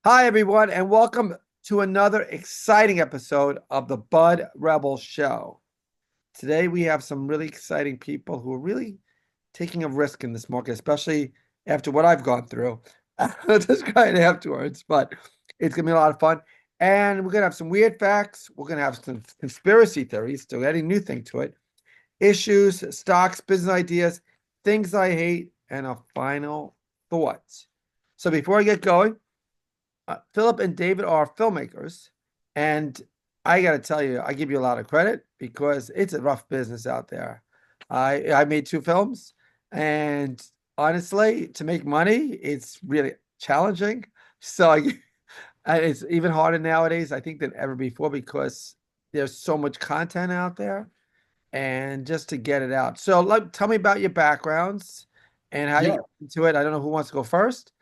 Hi, everyone, and welcome to another exciting episode of the Bud Rebel Show. Today, we have some really exciting people who are really taking a risk in this market, especially after what I've gone through. This guy afterwards, but it's gonna be a lot of fun. And we're gonna have some weird facts. We're gonna have some conspiracy theories, to add a new thing to it, issues, stocks, business ideas, things I hate, and a final thought. So before I get going, Philip and David are filmmakers, and I got to tell you, I give you a lot of credit because it's a rough business out there. I made two films, and honestly, to make money, it's really challenging. So it's even harder nowadays, I think, than ever before because there's so much content out there, and just to get it out. So, tell me about your backgrounds and how you Yeah, get into it. I don't know who wants to go first.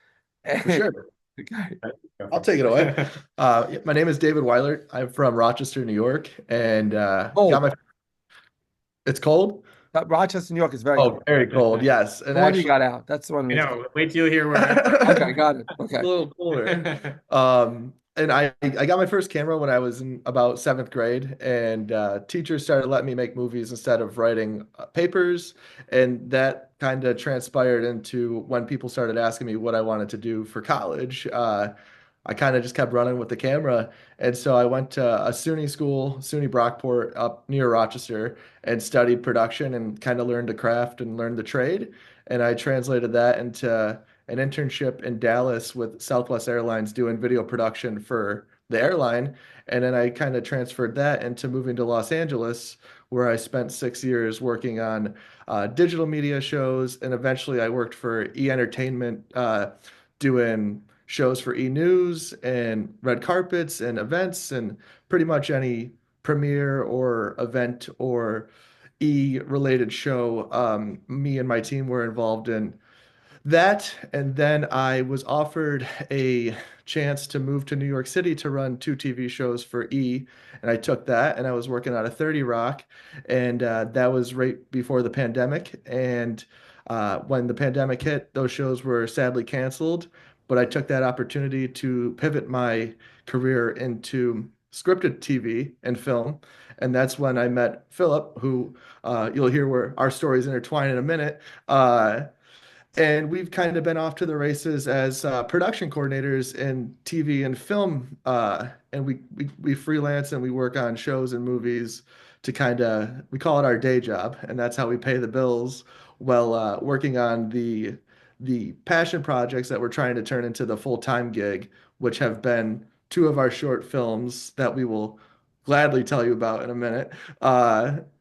for sure. Okay. Go I'll take it away. Yeah, my name is David Weiler. I'm from Rochester, New York, and got Cold. my. It's cold. Rochester, New York is very Oh, cold. very cold. Yes, and The one you actually, got out. That's the one I that's cold. know. Wait till you hear where I'm Okay, a got it. Okay. little cooler. And I got my first camera when I was in about seventh grade, and teachers started letting me make movies instead of writing papers, and that kind of transpired into when people started asking me what I wanted to do for college. I kind of just kept running with the camera. And so I went to a SUNY school, SUNY Brockport up near Rochester, and studied production and kind of learned the craft and learned the trade. And I translated that into an internship in Dallas with Southwest Airlines doing video production for the airline. And then I kind of transferred that into moving to Los Angeles, where I spent 6 years working on digital media shows. And eventually I worked for E Entertainment, doing shows for E News and red carpets and events and pretty much any premiere or event or E related show. Me and my team were involved in that, and then I was offered a chance to move to New York City to run two TV shows for E, and I took that, and I was working on a 30 Rock, and that was right before the pandemic. And when the pandemic hit, those shows were sadly canceled, but I took that opportunity to pivot my career into scripted TV and film. And that's when I met Philip, who you'll hear where our stories intertwine in a minute. And we've kind of been off to the races as production coordinators in TV and film. And we freelance and we work on shows and movies to kind of, we call it our day job, and that's how we pay the bills while working on the passion projects that we're trying to turn into the full-time gig, which have been two of our short films that we will gladly tell you about in a minute.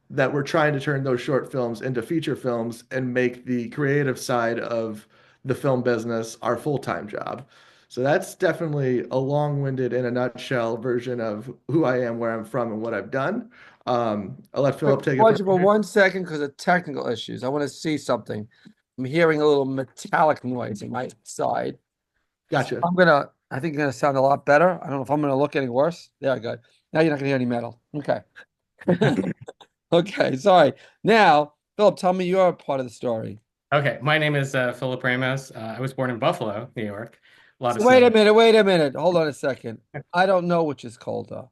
That we're trying to turn those short films into feature films and make the creative side of the film business our full-time job. So that's definitely a long-winded, in a nutshell, version of who I am, where I'm from, and what I've done. I'll let Philip take it Pause from you for here. 1 second because of technical issues. I want to see something. I'm hearing a little metallic noise on my side. So Gotcha. I think it's gonna sound a lot better. I don't know if I'm gonna look any worse. There I go. Now you're not gonna hear any metal. Okay. Okay, sorry. Now, Philip, tell me your part of the story. Okay, my name is Philip Ramos. I was born in Buffalo, New York. A lot So of snow. wait a minute. Hold on a second. I don't know which is colder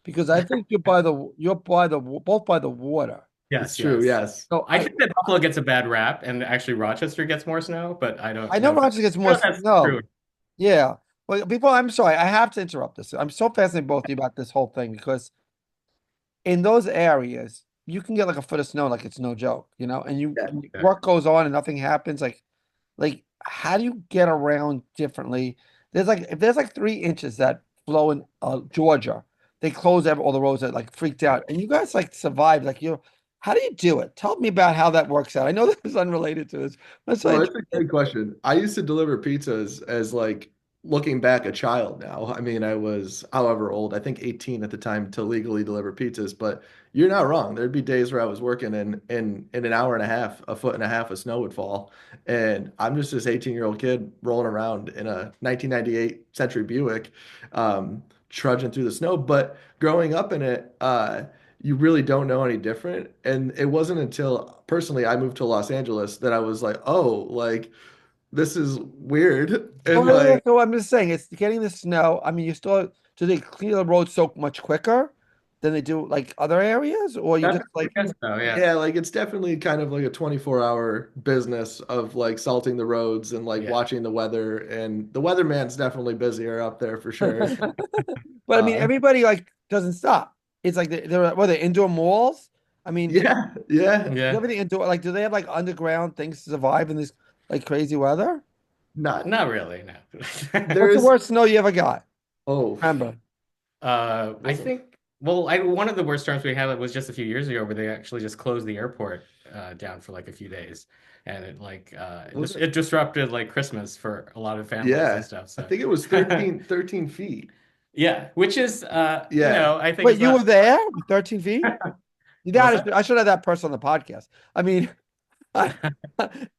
because I think you're by the both by the water. It's Yes, true, yes. yes. So I think that Buffalo gets a bad rap, and actually Rochester gets more snow, but I I don't know know if Rochester gets I more don't know if that's snow. true. Yeah. Well, people, I'm sorry. I have to interrupt this. I'm so fascinated both of you about this whole thing because in those areas, you can get like a foot of snow, like it's no joke, and Yeah. Yeah. work goes on and nothing happens. Like, how do you get around differently? If there's like 3 inches that flow in Georgia, they close all the roads that like freaked out, and you guys like survived. How do you do it? Tell me about how that works out. I know this is unrelated to this. That's so No, it's a interesting. great question. I used to deliver pizzas as like looking back a child now. I mean, I was however old, I think 18 at the time to legally deliver pizzas, but you're not wrong. There'd be days where I was working and in an hour and a half, a foot and a half of snow would fall. And I'm just this 18-year-old kid rolling around in a 1998 Century Buick, trudging through the snow. But growing up in it, you really don't know any different. And it wasn't until personally I moved to Los Angeles that I was like, oh, like this is weird. Well, And yeah, like, so I'm just saying, it's getting the snow. I mean, you still do they clear the roads so much quicker than they do like other areas, or you That's, just I like, guess so, yeah. yeah, like it's definitely kind of like a 24-hour business of like salting the roads and like Yeah. watching the weather. And the weatherman's definitely busier up there for sure. but I mean, Uh, everybody like doesn't stop. It's like they're indoor malls. I mean, yeah, yeah. is Yeah. everything indoor? Like, do they have like underground things to survive in this like crazy weather? Not Not really, no. What's the there's worst snow you ever got? oh Remember? I was it think, well, I one of the worst storms we had was just a few years ago where they actually just closed the airport down for like a few days. And it like was it it disrupted like Christmas for a lot of families and yeah. stuff. I So think it was 13 feet. yeah, which is Yeah. I think Wait, it's you were not. there with 13 feet? What's That is, that? I should have that person on the podcast. I mean, I,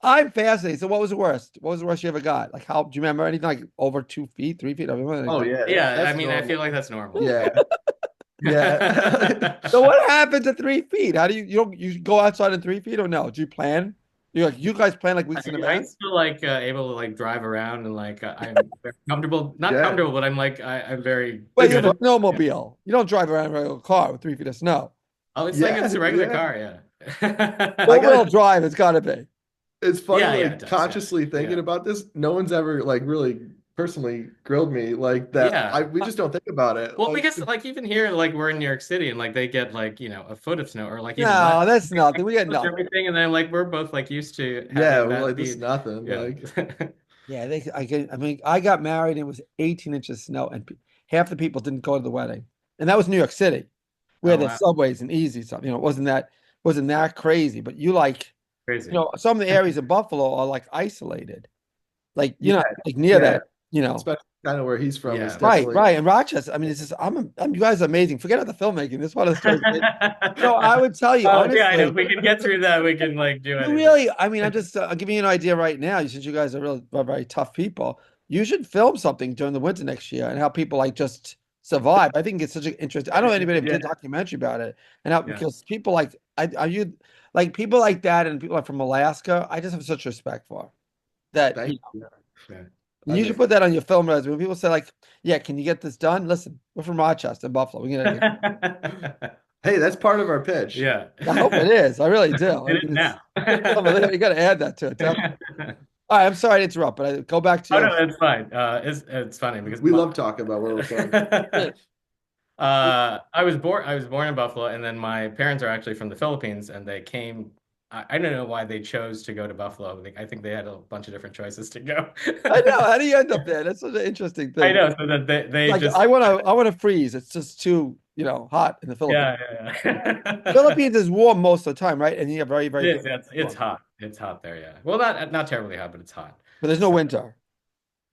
I'm fascinated. So, what was the worst? What was the worst you ever got? Like, how do you remember anything like over 2 feet, 3 feet? I mean, Oh yeah, Yeah, I that's mean, I feel normal. like that's normal. Yeah. Yeah. so what happened to 3 feet? How do you don't you go outside in 3 feet or no? Do you plan? You guys plan like weeks in I advance? still like able to like drive around and like I'm very comfortable, not Yeah. comfortable, but I'm like I'm very Wait, you It's have a fun. good. Yeah. snowmobile. You don't drive around in a regular car with 3 feet of snow. Oh, it's like Yeah, it's a regular yeah. car, yeah. I Four-wheel got drive, it's got to be. it's funny, Yeah, yeah, it like does. Yeah. consciously thinking Yeah. about this. No one's ever like really personally grilled me like that. Yeah. We just don't think about it. Well, Like, because like even here, like we're in New York City and like they get like, a foot of snow or like even less, No, that's nothing. We got with nothing. everything. And then like we're both like used to yeah, having we're that like, this is speed. nothing. Yeah. Like, Yeah, I mean, I got married and it was 18 inches of snow, and half the people didn't go to the wedding, and that was New York City, where Oh there's wow. subways and easy stuff. It wasn't that crazy. But you like, Crazy. some of the areas in Buffalo are like isolated, like yeah, like near yeah. that, you know. Especially kind of where he's from is Yeah. Right, definitely right. And Rochester, I mean, it's just you guys are amazing. Forget about the filmmaking. This is one of the stories. I would tell you Oh yeah, I know. If honestly. we can get through that, we can like do You anything. really, I mean, I'm giving you an idea right now, since you guys are very tough people. You should film something during the winter next year and how people like just survive. I think it's such an interesting. I don't know anybody who Yeah. did a documentary about it, and how Yeah. because people like are you like people like that and people like from Alaska. I just have such respect for that. thank you. Yeah. And I you should mean, put that on your film resume. When people say like, "Yeah, can you get this done?" Listen, we're from Rochester, Buffalo. We're gonna. hey, that's part of our pitch. Yeah. I hope it is. I really do. I It is mean, now. you got to add that to it. Definitely. All right, I'm sorry to interrupt, but go back to Oh your. no, it's fine. It's funny because We love talking about where we're from. I was born in Buffalo, and then my parents are actually from the Philippines, and they came. I don't know why they chose to go to Buffalo. I think they had a bunch of different choices to go. I know. How do you end up there? That's such an interesting I thing. know, so that they Like just I want to freeze. It's just too, hot in the Philippines. yeah, yeah, yeah. Philippines is warm most of the time, right? And you have very, very It is. good It's storm. hot. It's hot there. Yeah. Well, not terribly hot, but it's hot. But there's no So winter.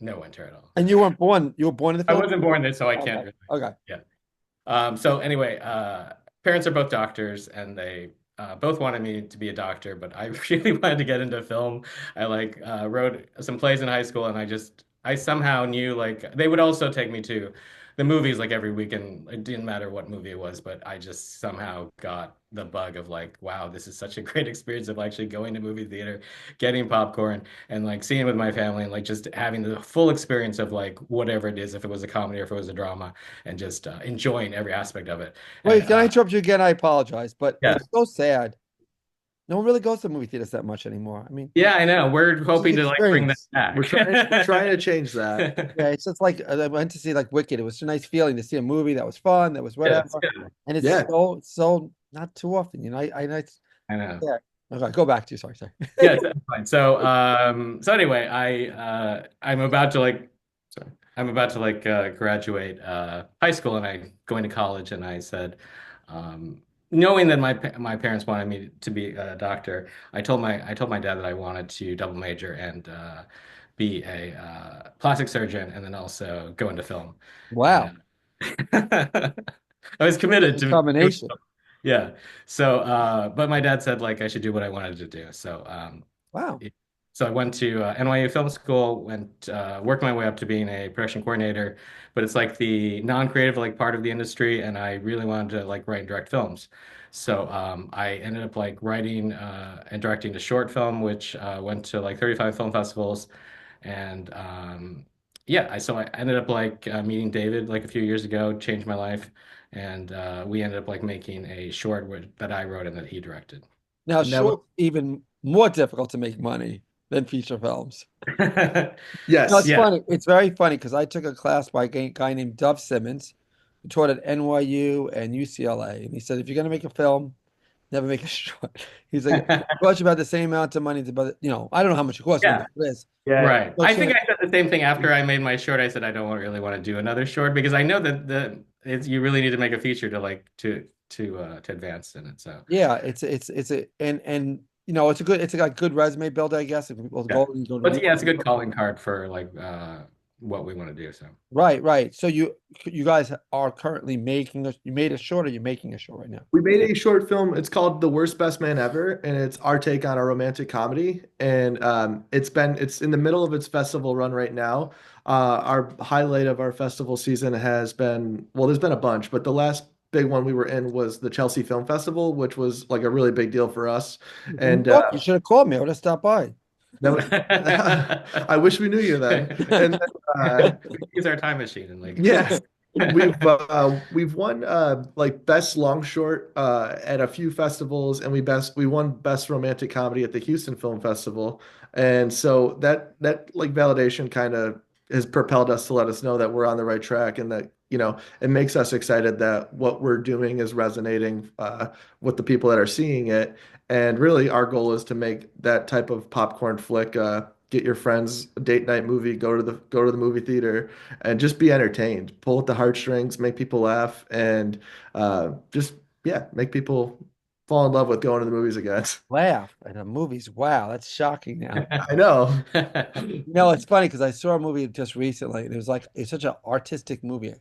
no winter at all. And you weren't born. You were born in the I Philippines? wasn't born there, so I can't Okay. really. Okay. Yeah. So anyway, parents are both doctors, and they both wanted me to be a doctor, but I really wanted to get into film. I like wrote some plays in high school, and I somehow knew like they would also take me to the movies like every weekend. It didn't matter what movie it was, but I just somehow got the bug of like, wow, this is such a great experience of actually going to movie theater, getting popcorn, and like seeing it with my family, and like just having the full experience of like whatever it is, if it was a comedy or if it was a drama, and just enjoying every aspect of it. And Wait, can I interrupt you again? I apologize, but yeah, it's so sad. No one really goes to movie theaters that much anymore. I mean, yeah, I know. We're it's an hoping to like bring that experience. back. We're trying to change that. Yeah, it's just like I went to see like Wicked. It was a nice feeling to see a movie that was fun, that was Yeah, whatever. And Yeah. it's so not too often, I know. yeah. Okay, go back to you. Sorry, sorry. Yeah, that's fine. So anyway, sorry, I'm about to like graduate high school, and I going to college, and I said, knowing that my parents wanted me to be a doctor, I told my dad that I wanted to double major and be a plastic surgeon, and then also go into film, and Wow. I was committed Interesting to doing combination. yeah. So, but my dad said like I should do what I wanted to do. So, Wow. so I went to NYU Film School, went worked my way up to being a production coordinator, but it's like the non-creative like part of the industry, and I really wanted to like write and direct films. So I ended up like writing and directing a short film, which went to like 35 film festivals. And yeah, I ended up like meeting David like a few years ago, changed my life, and we ended up like making a short that I wrote and that he directed. Now, And that was short even more difficult to make money than feature films. No, it's yes. Yeah. funny. It's very funny because I took a class by a guy named Dove Simmons, who taught at NYU and UCLA. And he said, if you're going to make a film, never make a short. He's like, it costs you about the same amount of money. It's about, I don't know how much it costs, maybe Yeah. it is. Yeah. Right. I think I said the same thing after I made my short. I said I don't really want to do another short because I know that you really need to make a feature to like to advance in it. So Yeah, it's a and it's a good it's a good resume builder, I guess. If people yeah, go and go to but yeah, it's a movie. good calling card for like what we want to do. So Right, right. So you guys are currently making you made a short or you're making a short right now? We made a short film. It's called The Worst Best Man Ever, and it's our take on a romantic comedy. And it's in the middle of its festival run right now. Our highlight of our festival season has been, well, there's been a bunch, but the last big one we were in was the Chelsea Film Festival, which was like a really big deal for us. New And York, you should have called me. I would have stopped by. that was, I wish we knew you then. And then, we can use our time machine and like yeah. We've won like best long short at a few festivals, and we won best romantic comedy at the Houston Film Festival, and so that like validation kind of has propelled us to let us know that we're on the right track, and that it makes us excited that what we're doing is resonating with the people that are seeing it, and really our goal is to make that type of popcorn flick. Get your friends a date night movie, go to the movie theater and just be entertained. Pull at the heartstrings, make people laugh, and just yeah, make people fall in love with going to the movies again. Laugh at the movies. Wow, that's shocking now. I know. It's funny because I saw a movie just recently. And it was like it's such an artistic movie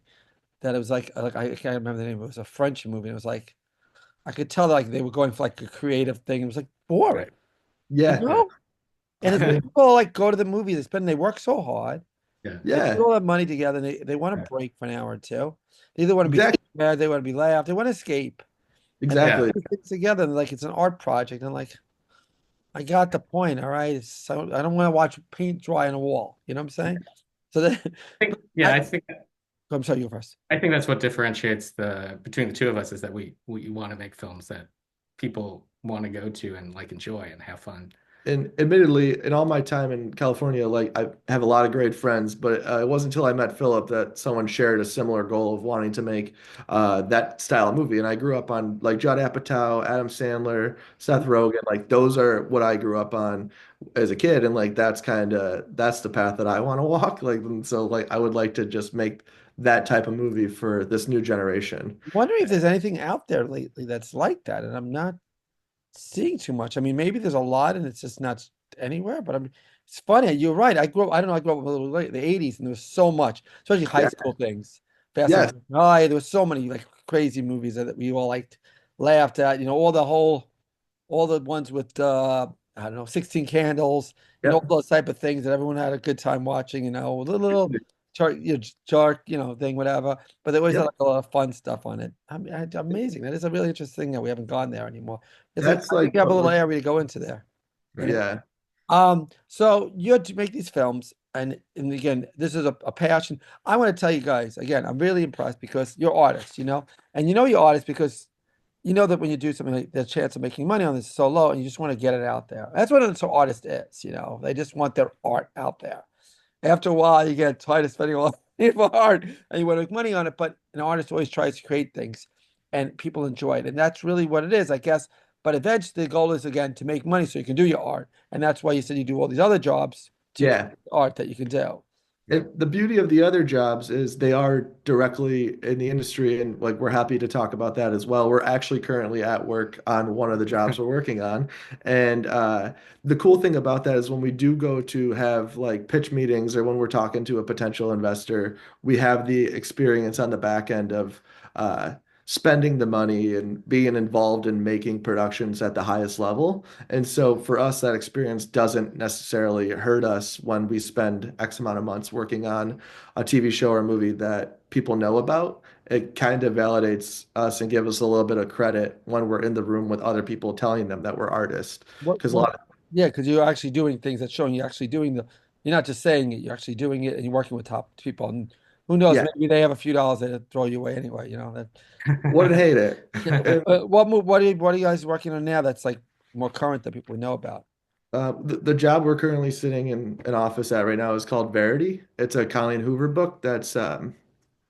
that it was like I can't remember the name. It was a French movie. It was like I could tell like they were going for like a creative thing. It was like right. boring, you Yeah, know? And it's Yeah. people like go to the movie, they work so hard. They put yeah, all that money together and they want to break for an hour or two. They either want to be exactly, scared, they want to be laughed, they want to escape. And they Yeah. exactly. put things together and like it's an art project. And like, I got the point, all right. So I don't want to watch paint dry on a wall. You know what I'm saying? So then Yeah, I, I think I'm sorry, you go first. I think that's what differentiates the between the two of us is that we want to make films that people want to go to and like enjoy and have fun. And admittedly, in all my time in California, like I have a lot of great friends, but it wasn't until I met Philip that someone shared a similar goal of wanting to make that style of movie. And I grew up on like Judd Apatow, Adam Sandler, Seth Rogen. Like those are what I grew up on as a kid, and like that's the path that I want to walk. Like and so, like I would like to just make that type of movie for this new generation. Wondering if there's anything out there lately that's like that, and I'm not seeing too much. I mean, maybe there's a lot and it's just not anywhere, but it's funny. You're right. I don't know, I grew up a little late, the 80s, and there was so much, especially high Yeah. school things. Fast and Yes. Furious. Oh, yeah, there was so many like crazy movies that we all liked, laughed at, all the ones with I don't know, 16 Candles, all Yep. those type of things that everyone had a good time watching, little chart, chart, thing, whatever. But there was Yep. like a lot of fun stuff on it. I mean, amazing. That is a really interesting thing that we haven't gone there anymore. That's I think like you have a what little we're area to go into there. You know? yeah. So you had to make these films, and again, this is a passion. I want to tell you guys again, I'm really impressed because you're artists, and you're artists because you know that when you do something, like, the chance of making money on this is so low, and you just want to get it out there. That's what an artist is. They just want their art out there. After a while, you get tired of spending all that money for art, and you want to make money on it. But an artist always tries to create things, and people enjoy it, and that's really what it is, I guess. But eventually, the goal is again to make money so you can do your art, and that's why you said you do all these other jobs to Yeah. create art that you can do. The beauty of the other jobs is they are directly in the industry, and like we're happy to talk about that as well. We're actually currently at work on one of the jobs we're working on, and the cool thing about that is when we do go to have like pitch meetings or when we're talking to a potential investor, we have the experience on the back end of spending the money and being involved in making productions at the highest level. And so for us, that experience doesn't necessarily hurt us when we spend X amount of months working on a TV show or movie that people know about. It kind of validates us and gives us a little bit of credit when we're in the room with other people telling them that we're artists. What Because a what? lot of, Yeah, because you're actually doing things that's showing you actually doing You're not just saying it, you're actually doing it and you're working with top people. And who knows, Yeah, maybe they have a few dollars to throw you away anyway, that. wouldn't hate it. And, What are you guys working on now that's like more current that people would know about? the job we're currently sitting in an office at right now is called Verity. It's a Colleen Hoover book that's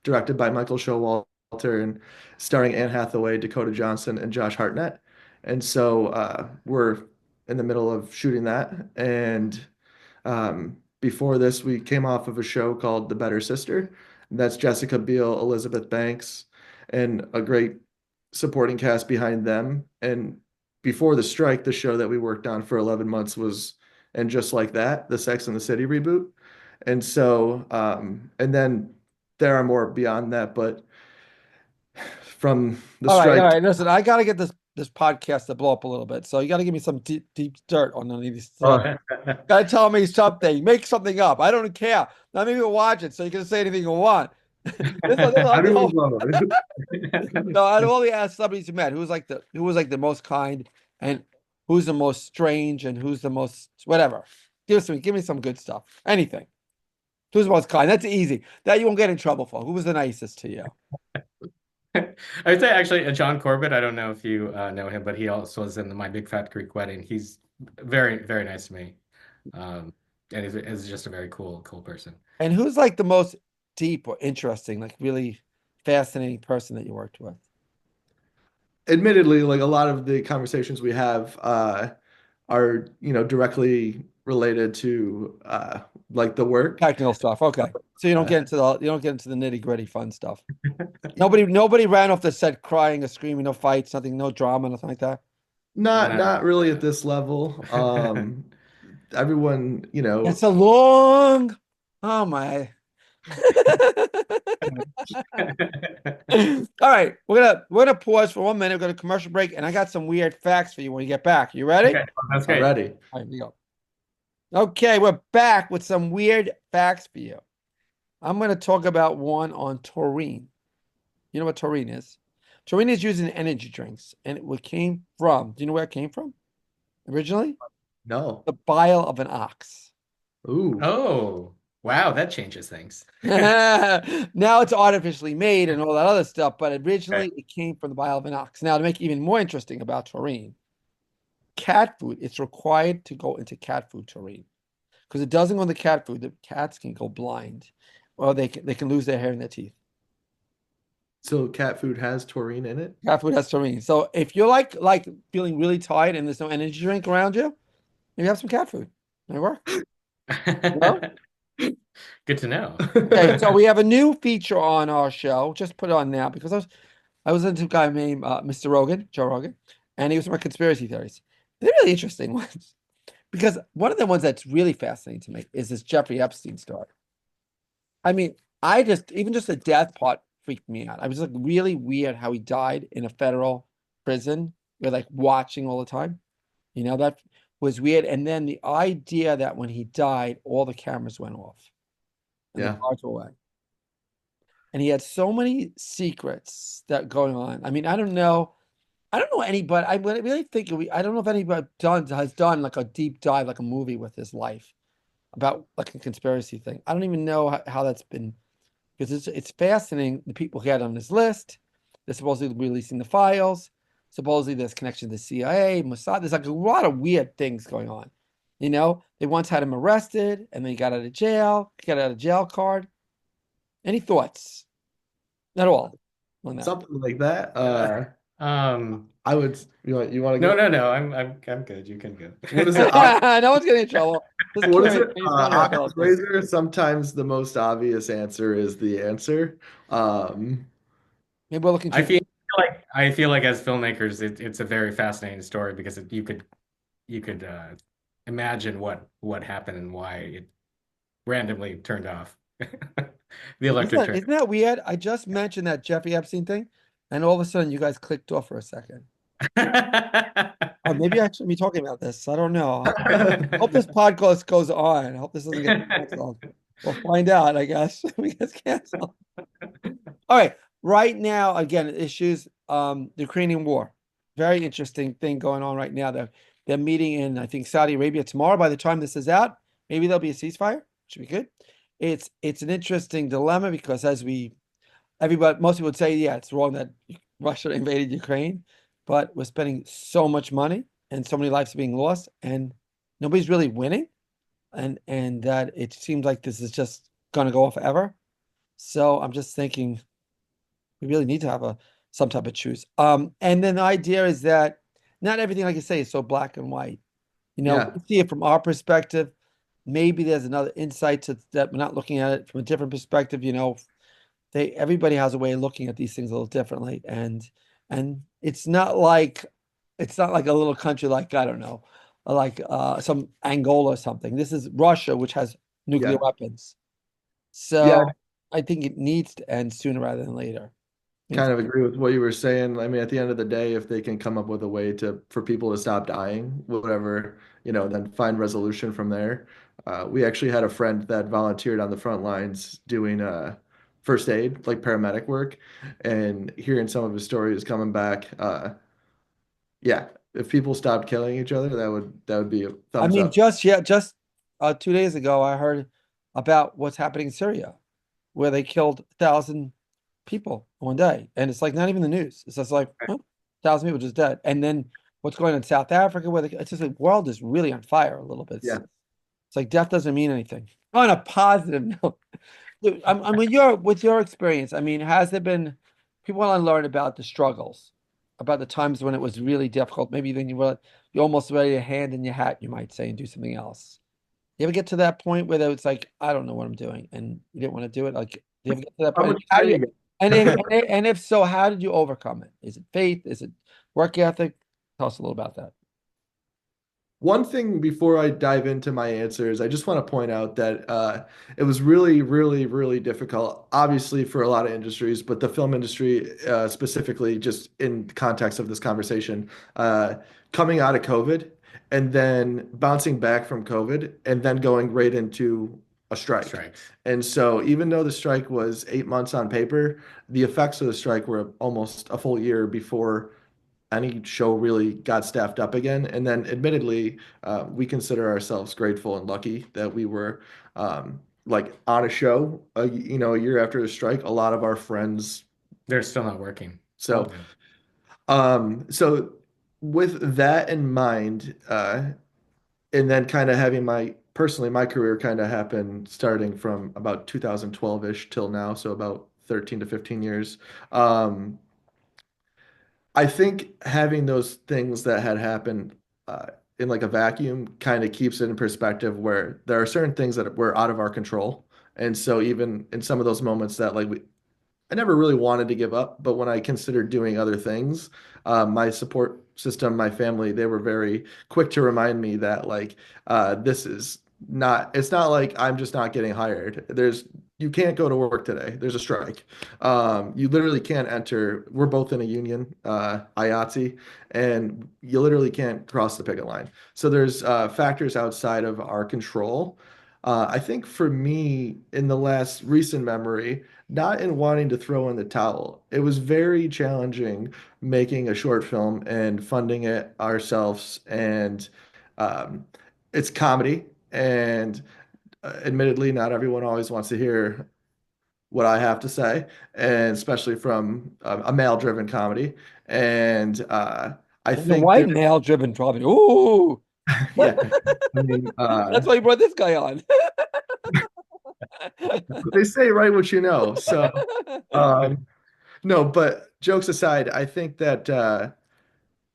directed by Michael Showalter and starring Anne Hathaway, Dakota Johnson, and Josh Hartnett. And so we're in the middle of shooting that. And before this, we came off of a show called The Better Sister. That's Jessica Biel, Elizabeth Banks, and a great supporting cast behind them. And before the strike, the show that we worked on for 11 months was And Just Like That, the Sex and the City reboot. And so, and then there are more beyond that, but from the All strike. right. Listen, I got to get this podcast to blow up a little bit. So you got to give me some deep dirt on any of these stuff. Got to tell me something. Make something up. I don't care. Not maybe we'll watch it, so you can say anything you want. Everyone's wrong. No, out of all the celebrities you met, who was like the most kind, and who's the most strange, and who's the most whatever. Give me some good stuff. Anything. Who's the most kind? That's easy. That you won't get in trouble for. Who was the nicest to you? I would say actually John Corbett. I don't know if you know him, but he also was in the My Big Fat Greek Wedding. He's very, very nice to me, and is just a very cool person. And who's like the most deep or interesting, like really fascinating person that you worked with? Admittedly, like a lot of the conversations we have are, directly related to like the work. Technical stuff. Okay. So you don't Uh, get into the nitty-gritty fun stuff. Nobody ran off the set crying or screaming, no fights, nothing, no drama, nothing like that. not No. not really at this level. Everyone, It's a long. Oh my. All right, we're gonna pause for 1 minute. We're gonna commercial break, and I got some weird facts for you when you get back. You ready? Okay, that's great. already. All right, here we go. Okay, we're back with some weird facts for you. I'm gonna talk about one on taurine. You know what taurine is? Taurine is used in energy drinks, and it came from. Do you know where it came from originally? No. The bile of an ox. Ooh. Oh, wow, that changes things. Now it's artificially made and all that other stuff, but Okay. originally it came from the bile of an ox. Now, to make it even more interesting about taurine, cat food, it's required to go into cat food taurine because it doesn't go into cat food. The cats can go blind, or they can lose their hair in their teeth. So cat food has taurine in it? Cat food has taurine. So if you're like feeling really tired and there's no energy drink around you, maybe have some cat food. May work. Well, Good to know. okay, so we have a new feature on our show. Just put it on now because I was into a guy named Mr. Rogan, Joe Rogan, and he was my conspiracy theories. They're really interesting ones because one of the ones that's really fascinating to me is this Jeffrey Epstein story. I mean, even just the death part freaked me out. I was like really weird how he died in a federal prison. We're like watching all the time. That was weird. And then the idea that when he died, all the cameras went off and the Yeah. guards were away. And he had so many secrets that going on. I mean, I don't know. I don't know anybody. I really think I don't know if anybody has done like a deep dive, like a movie with his life about like a conspiracy thing. I don't even know how that's been because it's fascinating. The people he had on his list, they're supposedly releasing the files. Supposedly there's connection to the CIA, Mossad. There's like a lot of weird things going on. They once had him arrested and then he got out of jail, got out of jail card. Any thoughts? Not all on that. Something like that. Um, I would. You want to no, go? no, no. I'm good. You can go. What is it? No one's getting in trouble. Just What is carry it? it. He's not about Occam's this. razor. Sometimes the most obvious answer is the answer. Maybe we're looking I too. feel like as filmmakers, it's a very fascinating story because you could imagine what happened and why it randomly turned off. The electric Isn't that weird? I just mentioned that Jeffrey Epstein thing, and all of a sudden you guys clicked off for a second. train. Oh, maybe I shouldn't be talking about this. I don't know. Hope this podcast goes on. I hope this doesn't get canceled. We'll find out, I guess. We get canceled. All right. Right now, again, issues the Ukrainian war. Very interesting thing going on right now. They're meeting in, I think, Saudi Arabia tomorrow by the time this is out. maybe there'll be a ceasefire. Should be good. It's an interesting dilemma because everybody, most people would say, yeah, it's wrong that Russia invaded Ukraine, but we're spending so much money and so many lives are being lost, and nobody's really winning, and that it seems like this is just going to go on forever. So I'm just thinking we really need to have a some type of truce. And then the idea is that not everything, like I say, is so black and white. Yeah. We see it from our perspective. Maybe there's another insight to that we're not looking at it from a different perspective. Everybody has a way of looking at these things a little differently, and it's not like a little country like I don't know, like some Angola or something. This is Russia, which has nuclear Yeah. weapons. Yeah. So I think it needs to end sooner rather than later. It's, Kind of agree with what you were saying. I mean, at the end of the day, if they can come up with a way to for people to stop dying, whatever, then find resolution from there. We actually had a friend that volunteered on the front lines doing first aid, like paramedic work, and hearing some of his stories coming back. Yeah, if people stopped killing each other, that would be a I thumbs mean, up. just 2 days ago, I heard about what's happening in Syria, where they killed 1,000 people in one day, and it's like not even the news. It's just like 1,000 people just dead, and then what's going on in South Africa, it's just like the world is really on fire a little bit. It's, Yeah. it's like death doesn't mean anything. On a positive note, dude, I'm with your experience. I mean, has there been people want to learn about the struggles, about the times when it was really difficult? Maybe then you're almost ready to hand in your hat, you might say, and do something else. You ever get to that point where it's like, I don't know what I'm doing, and you didn't want to do it? Like, do you ever get to that How point? much How do time you, you got? and if so, how did you overcome it? Is it faith? Is it work ethic? Tell us a little about that. One thing before I dive into my answers, I just want to point out that it was really, really, really difficult, obviously, for a lot of industries, but the film industry, specifically, just in context of this conversation, uh, coming out of COVID and then bouncing back from COVID and then going right into a strike. Strikes. And so, even though the strike was 8 months on paper, the effects of the strike were almost a full year before any show really got staffed up again. And then, admittedly, we consider ourselves grateful and lucky that we were like on a show, a year after the strike. A lot of our friends. They're still not working. So, Yeah. so with that in mind, and then kind of having my career kind of happen starting from about 2012-ish till now, so about 13 to 15 years. Um, I think having those things that had happened in like a vacuum kind of keeps it in perspective where there are certain things that were out of our control. And so even in some of those moments that I never really wanted to give up, but when I considered doing other things, my support system, my family, they were very quick to remind me that this is not, it's not like I'm just not getting hired. You can't go to work today. There's a strike. You literally can't enter. We're both in a union, IATSE, and you literally can't cross the picket line. So there's factors outside of our control. I think for me, in the last recent memory, not in wanting to throw in the towel. It was very challenging making a short film and funding it ourselves. And um, it's comedy. And admittedly, not everyone always wants to hear what I have to say, and especially from a male-driven comedy. And I And the think there, white male-driven probably. Ooh, yeah, I mean, that's why you brought this guy on. they say write what you know. So, um, no, but jokes aside, I think that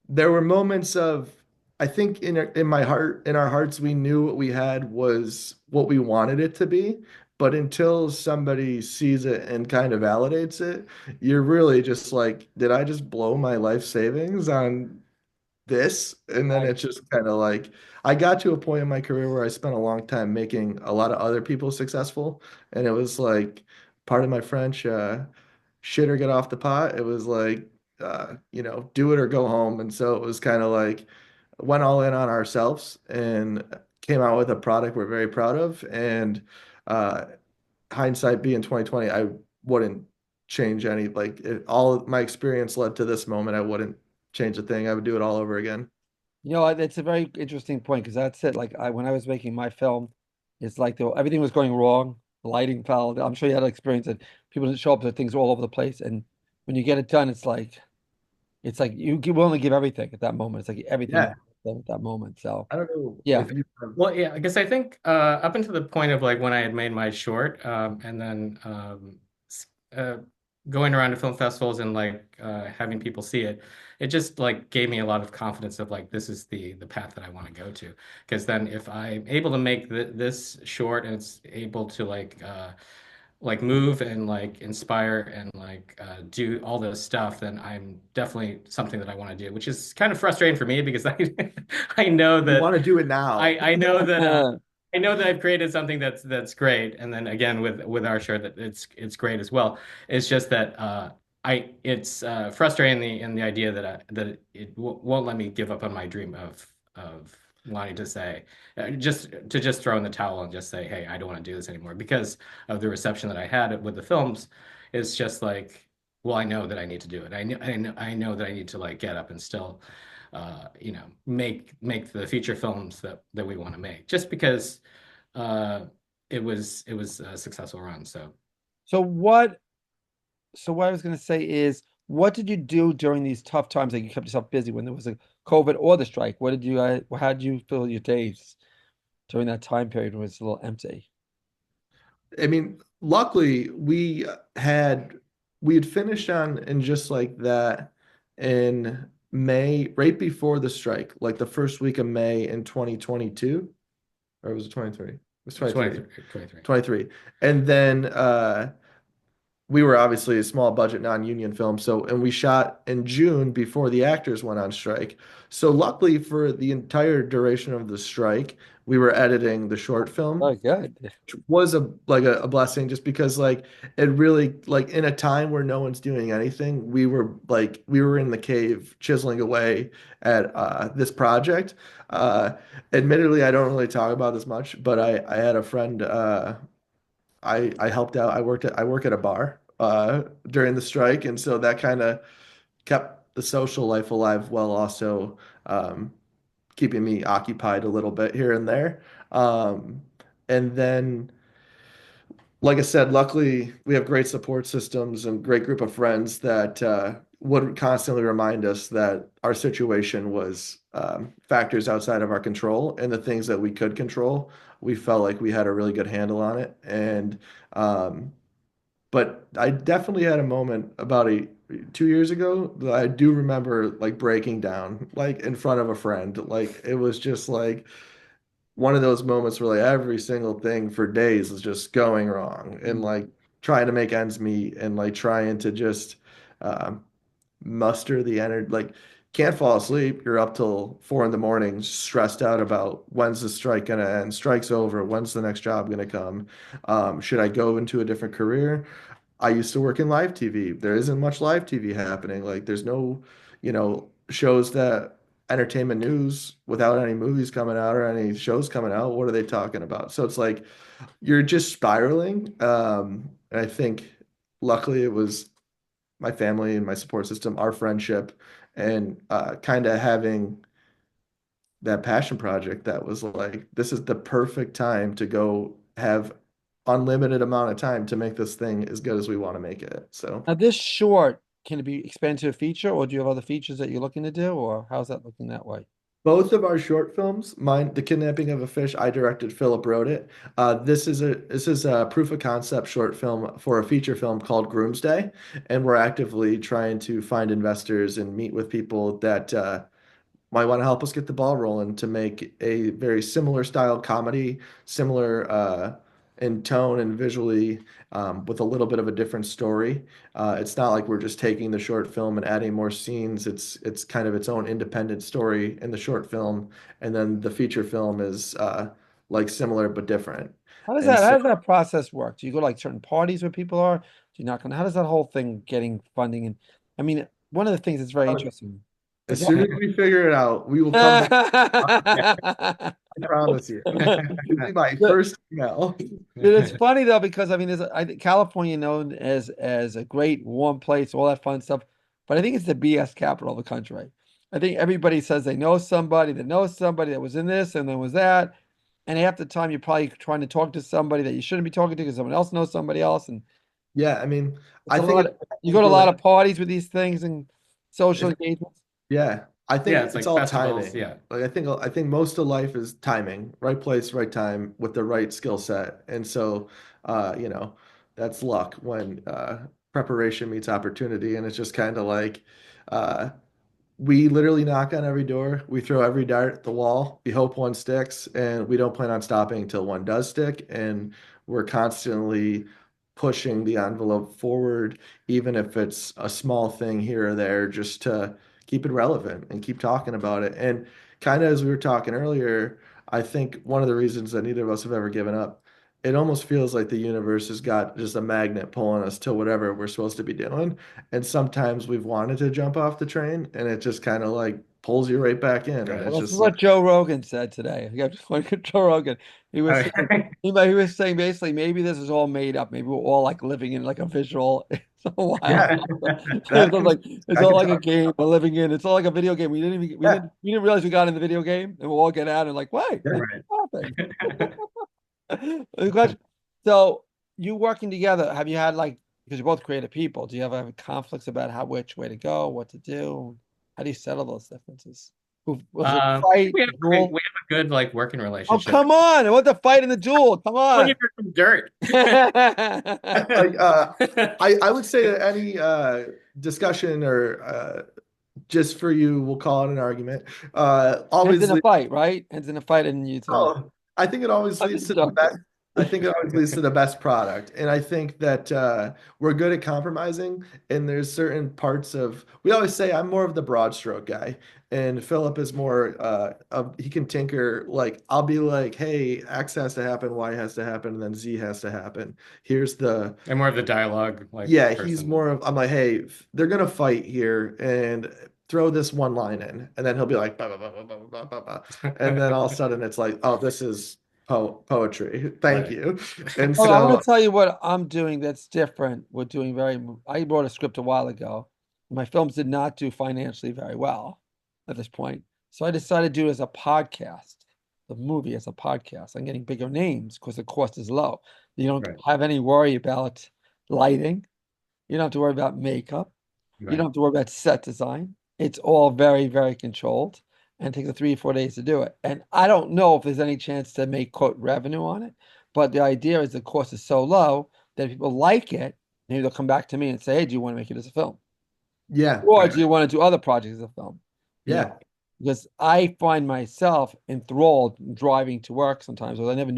there were moments of, I think in my heart, in our hearts, we knew what we had was what we wanted it to be. But until somebody sees it and kind of validates it, you're really just like, did I just blow my life savings on this? And then it's just kind of like, I got to a point in my career where I spent a long time making a lot of other people successful. And it was like, part of my French, shit or get off the pot. It was like, do it or go home. And so it was kind of like, went all in on ourselves and came out with a product we're very proud of. And uh, hindsight being 2020, I wouldn't change any, all of my experience led to this moment. I wouldn't change a thing. I would do it all over again. It's a very interesting point because that's it. Like when I was making my film. It's like everything was going wrong. The lighting fell. I'm sure you had an experience that people didn't show up, so things were all over the place. And when you get it done, it's like you willing to give everything at that moment. It's like everything is Yeah. done at that moment. So I don't know yeah. if you have. Well, yeah, I guess I think up until the point of like when I had made my short, and then uh, going around to film festivals and like having people see it, it just like gave me a lot of confidence of like this is the path that I want to go to. Because then if I'm able to make this short and it's able to like move and like inspire and like do all this stuff, then I'm definitely something that I want to do, which is kind of frustrating for me because I I know You that want to do it now. I know that I know that I've created something that's great, and then again with our show that it's great as well. It's just that I it's frustrating in the idea that that it w won't let me give up on my dream of wanting to say just throw in the towel and just say, hey, I don't want to do this anymore because of the reception that I had with the films. It's just like, well, I know that I need to do it. I know that I need to like get up and still make the feature films that we want to make just because uh, it was a successful run. So So what so what I was gonna say is what did you do during these tough times that you kept yourself busy when there was a COVID or the strike? What did you how did you fill your days during that time period when it was a little empty? I mean, luckily we had finished on and just like that in May, right before the strike, like the first week of May in 2022, or was it 23? It was 23. 23, 23. 23. And then we were obviously a small budget non-union film, so and we shot in June before the actors went on strike. So luckily for the entire duration of the strike, we were editing the short film, Oh, good. which was a blessing just because like it really like in a time where no one's doing anything, we were in the cave chiseling away at this project. Uh Admittedly, I don't really talk about this much, but I had a friend I helped out. I work at a bar during the strike, and so that kind of kept the social life alive while also keeping me occupied a little bit here and there. Um, and then, like I said, luckily we have great support systems and great group of friends that would constantly remind us that our situation was factors outside of our control, and the things that we could control, we felt like we had a really good handle on it. And um, but I definitely had a moment about 2 years ago that I do remember like breaking down like in front of a friend. Like it was just like one of those moments where like every single thing for days is just going wrong and Mm. like trying to make ends meet and like trying to just um, muster the energy. Like can't fall asleep. You're up till 4 in the morning, stressed out about when's the strike gonna end? Strike's over. When's the next job gonna come? Should I go into a different career? I used to work in live TV. There isn't much live TV happening. Like there's no, shows that entertainment news without any movies coming out or any shows coming out. What are they talking about? So it's like you're just spiraling. And I think luckily it was my family and my support system, our friendship, and kind of having that passion project that was like, this is the perfect time to go have unlimited amount of time to make this thing as good as we want to make it. So Now this short, can it be expanded to a feature, or do you have other features that you're looking to do, or how's that looking that way? both of our short films, mine, The Kidnapping of a Fish, I directed, Philip wrote it. This is a proof of concept short film for a feature film called Groomsday, and we're actively trying to find investors and meet with people that might want to help us get the ball rolling to make a very similar style comedy, similar in tone and visually, with a little bit of a different story. It's not like we're just taking the short film and adding more scenes. It's kind of its own independent story in the short film, and then the feature film is like similar but different. And How so does that process work? Do you go to like certain parties where people are? Do you knock on, how does that whole thing getting funding? And I mean, one of the things that's very interesting. as Go soon as ahead. we figure it out, we will come back. I promise you. You'll be my But first email. it's funny though because I mean, I think California known as a great warm place, all that fun stuff, but I think it's the BS capital of the country. I think everybody says they know somebody that knows somebody that was in this and then was that. and half the time you're probably trying to talk to somebody that you shouldn't be talking to because someone else knows somebody else, and Yeah, I mean, it's I a think lot it of, you go all to a lot relates. of parties with these things and social It, engagements. yeah, I Yeah, think it's it's like all festivals. timing. Yeah. Like I think most of life is timing, right place, right time with the right skill set. And so, you know, that's luck when preparation meets opportunity. And it's just kind of like uh, we literally knock on every door. We throw every dart at the wall. We hope one sticks, and we don't plan on stopping until one does stick. And we're constantly pushing the envelope forward, even if it's a small thing here or there, just to keep it relevant and keep talking about it. And kind of as we were talking earlier, I think one of the reasons that neither of us have ever given up, it almost feels like the universe has got just a magnet pulling us to whatever we're supposed to be doing. And sometimes we've wanted to jump off the train and it just kind of like pulls you right back in. And Right. it's Well, this is just like, what Joe Rogan said today. I got just one Joe Rogan. He was saying, Okay. he was saying basically maybe this is all made up. Maybe we're all like living in like a visual. It's a while. yeah, It's that all can, like it's I all can like a talk. game we're living in. It's all like a video game. Yeah, We didn't realize we got in the video game, and we'll all get out and like, wait, yeah. what Right. happened? The question- So you working together, have you had like, because you're both creative people, do you ever have conflicts about how which way to go, what to do? How do you settle those differences? Was it a I think fight, we a have duel? we have a good like working Oh, relationship. come on. I want the fight in the duel. Come Looking on. for some dirt. Like I would say that any discussion or just for you, we'll call it an argument. Ends in Always a leads. fight, right? Ends in a fight and you tell. Oh, I think it always I'm leads just to the best. joking. I think it always leads to the best product. And I think that we're good at compromising. And there's certain parts of, we always say I'm more of the broad stroke guy. And Philip is more he can tinker. Like, I'll be like, hey, X has to happen, Y has to happen, and then Z has to happen. Here's the I'm more of the dialogue like yeah, he's person. more of, I'm like, hey, they're gonna fight here and throw this one line in. And then he'll be like, "Bah, bah, bah, bah, bah, bah, bah, bah." And then all of a sudden it's like, oh, this is poetry. Thank Right. you. And Oh, I'm going so to tell you what I'm doing that's different. We're doing I wrote a script a while ago. My films did not do financially very well at this point. So I decided to do it as a podcast, the movie as a podcast. I'm getting bigger names because the cost is low. You don't Right. have any worry about lighting. You don't have to worry about makeup. You don't Right. have to worry about set design. It's all very, very controlled and it takes 3 or 4 days to do it. And I don't know if there's any chance to make quote revenue on it, but the idea is the cost is so low that if people like it, maybe they'll come back to me and say, hey, do you want to make it as a film? yeah, Or Right. do you want to do other projects as a film? You yeah, know, because I find myself enthralled driving to work sometimes. Because I never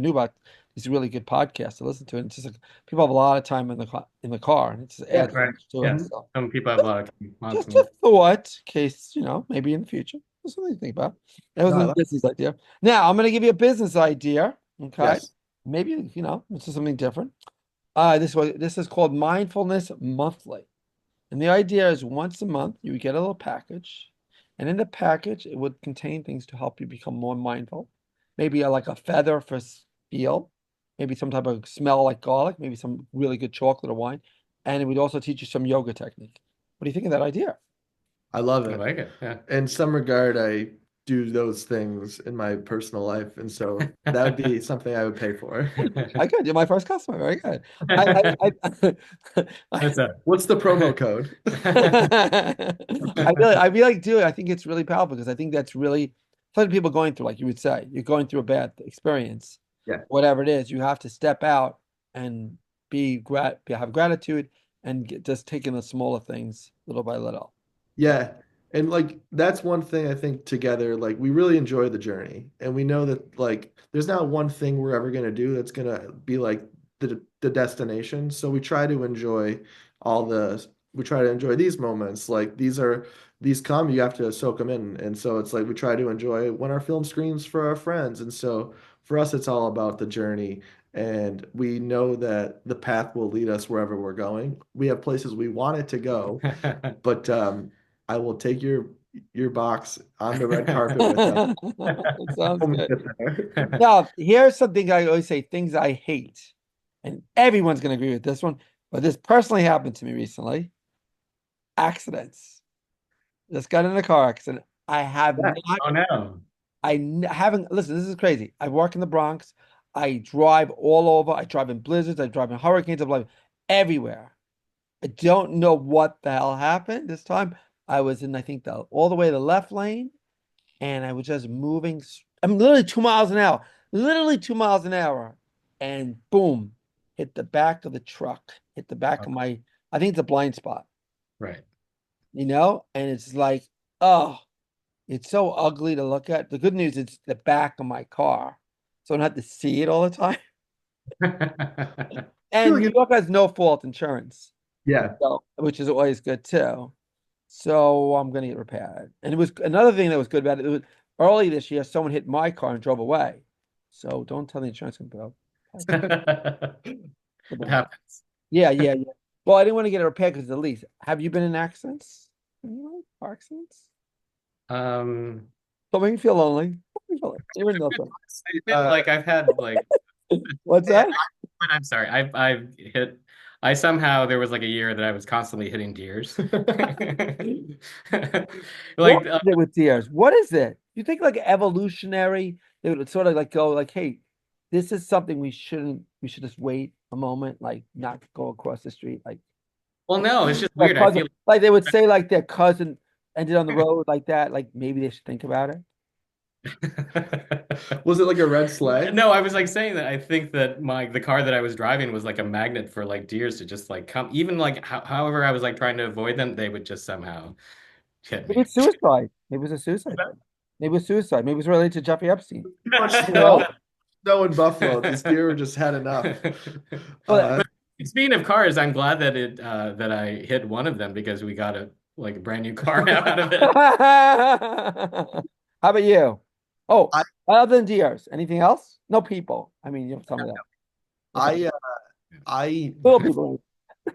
knew about these really good podcasts to listen to. And it's just like people have a lot of time in the car, and it just yeah. adds so Right. much to it. Yes. Mhm. So Some people have a lot of lots just of a thought, case maybe in the future. Just something to think about. That was No, I a like business idea. Now I'm going to give you a business idea. Okay, yes. maybe this is something different. This is called Mindfulness Monthly. And the idea is once a month you would get a little package, and in the package it would contain things to help you become more mindful. Maybe like a feather for feel, maybe some type of smell like garlic, maybe some really good chocolate or wine, and it would also teach you some yoga technique. What do you think of that idea? I love I it. like it. Yeah. In some regard, I do those things in my personal life. And so that would be something I would pay for. I could. You're my first customer. Very good. I, That's a What's the promo code? I really like do. I think it's really powerful because I think that's really something people going through, like you would say, you're going through a bad experience, Yeah. whatever it is, you have to step out and have gratitude and just taking the smaller things little by little. Yeah. And like that's one thing I think together, like we really enjoy the journey. And we know that like there's not one thing we're ever gonna do that's gonna be like the destination. So we try to enjoy all the we try to enjoy these moments. Like these come, you have to soak them in. And so it's like we try to enjoy when our film screens for our friends. And so for us it's all about the journey. And we know that the path will lead us wherever we're going. We have places we want it to go, but I will take your box on the red carpet with us It sounds when we good. get there. Now, here's something I always say, things I hate. And everyone's going to agree with this one, but this personally happened to me recently. Accidents. Just got in a car accident. I have Yeah, not Oh no. haven't, listen, this is crazy. I work in the Bronx. I drive all over. I drive in blizzards. I drive in hurricanes. I drive everywhere. I don't know what the hell happened this time. I was in, I think, all the way to the left lane, and I was just moving. I'm literally 2 miles an hour, literally 2 miles an hour, and boom, hit the back of the truck, hit the back Oh, of my, I think it's a blind spot, right. and it's like, oh, it's so ugly to look at. The good news is the back of my car, so I don't have to see it all the time. I feel And like New York has no fault insurance, yeah. so which is always good too. So I'm gonna get repaired. And it was another thing that was good about it. It was early this year, someone hit my car and drove away. So don't tell the insurance company. It happens. Yeah, yeah, yeah. Well, I didn't want to get it repaired because the lease. Have you been in accidents? Anyone? Car accidents? Um, Don't make me feel lonely. Don't make me feel lonely. You're in nothing. like I've had like What's that? but I'm sorry. I've hit. I somehow there was like a year that I was constantly hitting deers. What Like is it with deers? What is it? You think like evolutionary, they would sort of like go like, hey, this is something we should just wait a moment, like not go across the street. well, no, it's just Their weird. I cousin, feel like they would say like their cousin ended on the road like that, like maybe they should think about it. Was it like a red sleigh? no, I was like saying that I think that my the car that I was driving was like a magnet for like deers to just like come, even like however I was like trying to avoid them, they would just somehow hit Maybe me. it's suicide. Maybe it was a suicide thing. Maybe it was suicide. Maybe it was related to Jeffrey Epstein. Too much You know? snow in Buffalo. These deer were just had enough. But Uh, Speaking of cars, I'm glad that it that I hit one of them because we got a like a brand new car now out of it. how about you? Oh, I other than deers, anything else? No people. I mean, you have some of that. Okay. I I Little people.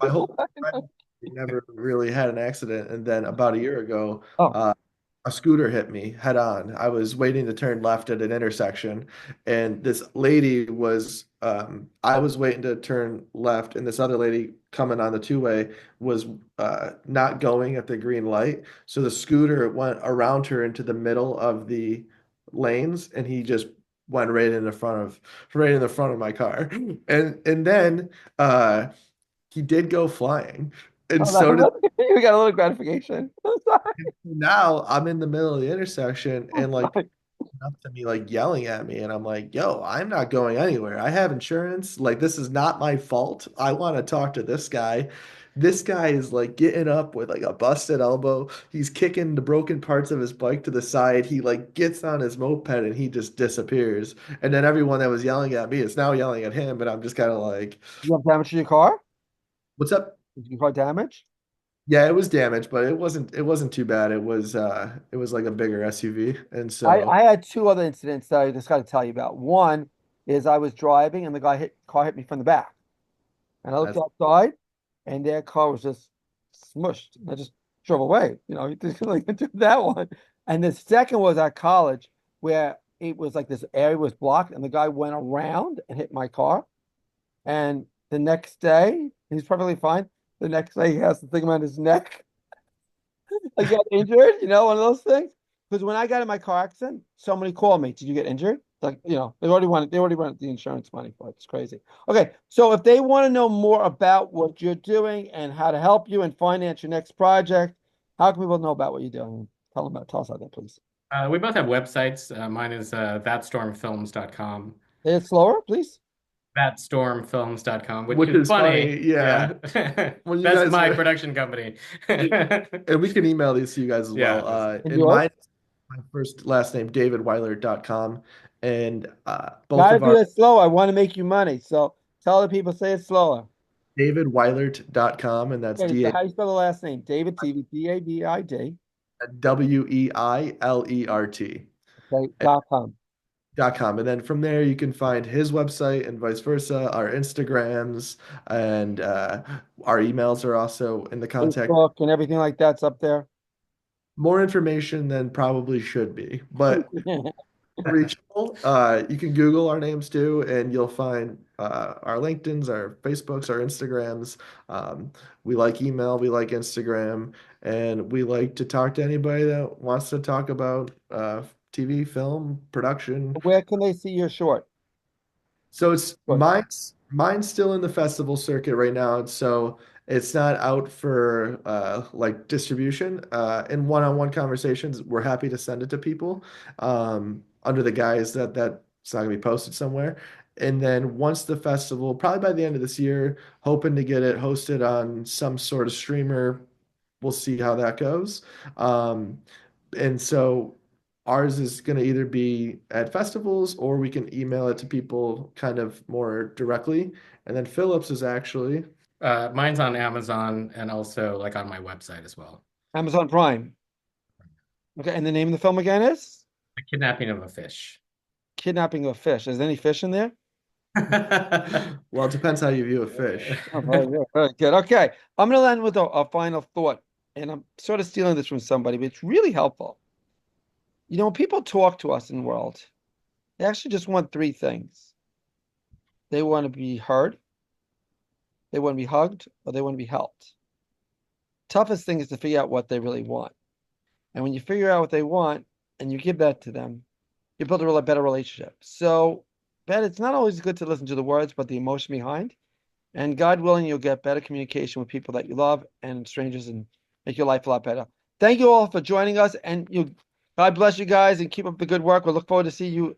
my whole friend never really had an accident, and then about a year ago, Oh, a scooter hit me head on. I was waiting to turn left at an intersection, and this lady was, I was waiting to turn left, and this other lady coming on the two-way was not going at the green light. So the scooter went around her into the middle of the lanes, and he just went right in the front of my car. And then he did go flying. And oh, so did you got a little gratification. now I'm in the middle of the intersection and like Sorry. up to me like yelling at me and I'm like, yo, I'm not going anywhere. I have insurance. Like this is not my fault. I want to talk to this guy. This guy is like getting up with like a busted elbow. He's kicking the broken parts of his bike to the side. He like gets on his moped and he just disappears. And then everyone that was yelling at me is now yelling at him. And I'm just kind of like, You have damage to your car? what's up? Did your car damage? Yeah, it was damaged, but it wasn't too bad. It was like a bigger SUV. And so I had two other incidents that I just got to tell you about. One is I was driving and the car hit me from the back. And I looked that's outside and their car was just smushed. And I just drove away. You know, you just like do that one. And the second was at college where it was like this area was blocked and the guy went around and hit my car. And the next day, he's perfectly fine. The next day, he has the thing around his neck. Like, got injured, one of those things. Because when I got in my car accident, somebody called me. Did you get injured? Like, they already wanted the insurance money for it. It's crazy. Okay, so if they want to know more about what you're doing and how to help you and finance your next project, how can people know about what you're doing? Tell us about that, please. We both have websites. Mine is thatstormfilms.com. Say it slower, please. Thatstormfilms.com, which which is is funny. funny. Yeah. Yeah. When you That's guys my were production company. and we can email these to you guys as Yeah. well. And And yours? my first last name, davidweiler.com. And both Gotta of do our it slow. I want to make you money. So tell the people, say it slower. davidweilert.com, and that's Okay, so how do you spell the last name? David T V David. Weilert. Okay, .com. .com. And then from there, you can find his website and vice versa, our Instagrams, and our emails are also in the contact. Facebook and everything like that's up there. More information than probably should be, but reachable. You can Google our names too, and you'll find our LinkedIn's, our Facebooks, our Instagrams. We like email, we like Instagram, and we like to talk to anybody that wants to talk about TV, film, production. Where can they see your short? So it's What? mine's still in the festival circuit right now, so it's not out for like distribution. In one-on-one conversations, we're happy to send it to people under the guise that that's not gonna be posted somewhere. And then once the festival, probably by the end of this year, hoping to get it hosted on some sort of streamer. We'll see how that goes. Um, and so ours is going to either be at festivals or we can email it to people kind of more directly. And then Phillips is actually, Mine's on Amazon and also like on my website as well. Amazon Prime. Okay, and the name of the film again is The Kidnapping of a Fish. Kidnapping of a Fish. Is there any fish in there? well, it depends how you view a fish. Oh, very good. Very good. Okay, I'm going to end with a final thought, and I'm sort of stealing this from somebody, but it's really helpful. You know, when people talk to us in the world, they actually just want three things. They want to be heard, they want to be hugged, or they want to be helped. Toughest thing is to figure out what they really want. And when you figure out what they want and you give that to them, you build a better relationship. So, Ben, it's not always good to listen to the words, but the emotion behind. And God willing, you'll get better communication with people that you love and strangers and make your life a lot better. Thank you all for joining us. And God bless you guys and keep up the good work. We'll look forward to see you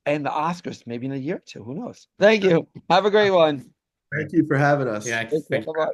in the Oscars, maybe in a year or two. Who knows? Thank you. Have a great one. Thank you for having us. Yeah, Bye thanks. bye.